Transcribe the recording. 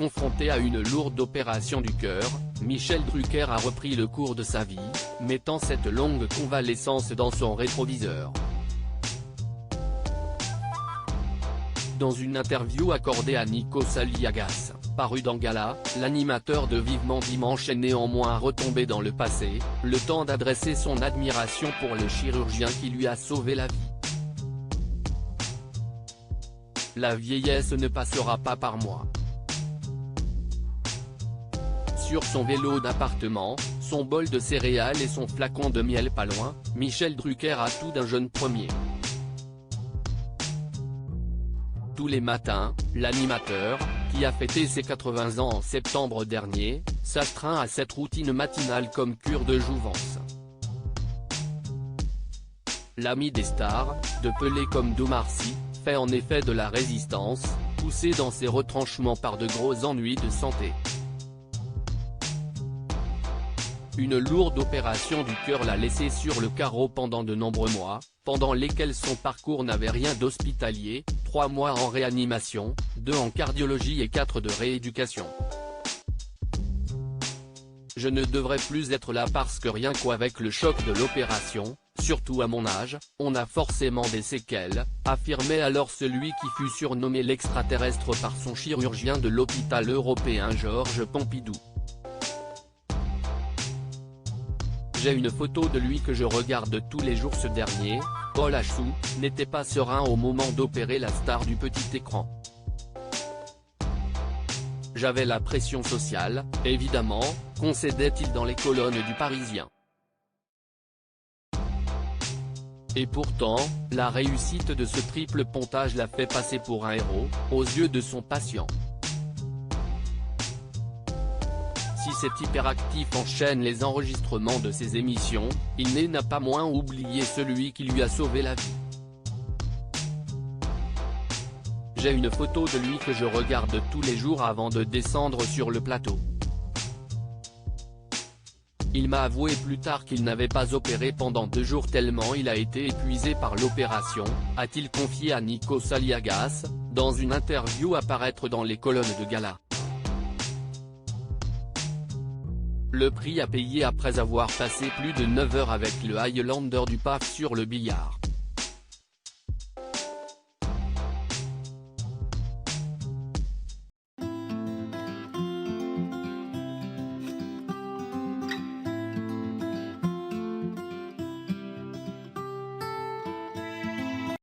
Confronté à une lourde opération du cœur, Michel Drucker a repris le cours de sa vie, mettant cette longue convalescence dans son rétroviseur. Dans une interview accordée à Nikos Aliagas, paru dans Gala, l'animateur de Vivement Dimanche est néanmoins retombé dans le passé, le temps d'adresser son admiration pour le chirurgien qui lui a sauvé la vie. La vieillesse ne passera pas par moi. Sur son vélo d'appartement, son bol de céréales et son flacon de miel pas loin, Michel Drucker a tout d'un jeune premier. Tous les matins, l'animateur, qui a fêté ses 80 ans en septembre dernier, s'astreint à cette routine matinale comme cure de jouvence. L'ami des stars, de Pelé comme d'Omar Sy, fait en effet de la résistance, poussé dans ses retranchements par de gros ennuis de santé. Une lourde opération du cœur l'a laissé sur le carreau pendant de nombreux mois, pendant lesquels son parcours n'avait rien d'hospitalier, 3 mois en réanimation, 2 en cardiologie et 4 de rééducation. Je ne devrais plus être là parce que rien qu'avec le choc de l'opération, surtout à mon âge, on a forcément des séquelles, affirmait alors celui qui fut surnommé l'extraterrestre par son chirurgien de l'hôpital européen Georges Pompidou. J'ai une photo de lui que je regarde tous les jours. Ce dernier, Paul Hachou, n'était pas serein au moment d'opérer la star du petit écran. J'avais la pression sociale, évidemment, concédait-il dans les colonnes du Parisien. Et pourtant, la réussite de ce triple pontage l'a fait passer pour un héros, aux yeux de son patient. Si cet hyperactif enchaîne les enregistrements de ses émissions, il n'a pas moins oublié celui qui lui a sauvé la vie. J'ai une photo de lui que je regarde tous les jours avant de descendre sur le plateau. Il m'a avoué plus tard qu'il n'avait pas opéré pendant 2 jours tellement il a été épuisé par l'opération, a-t-il confié à Nikos Aliagas, dans une interview à paraître dans les colonnes de Gala. Le prix à payer après avoir passé plus de 9 heures avec le Highlander du PAF sur le billard.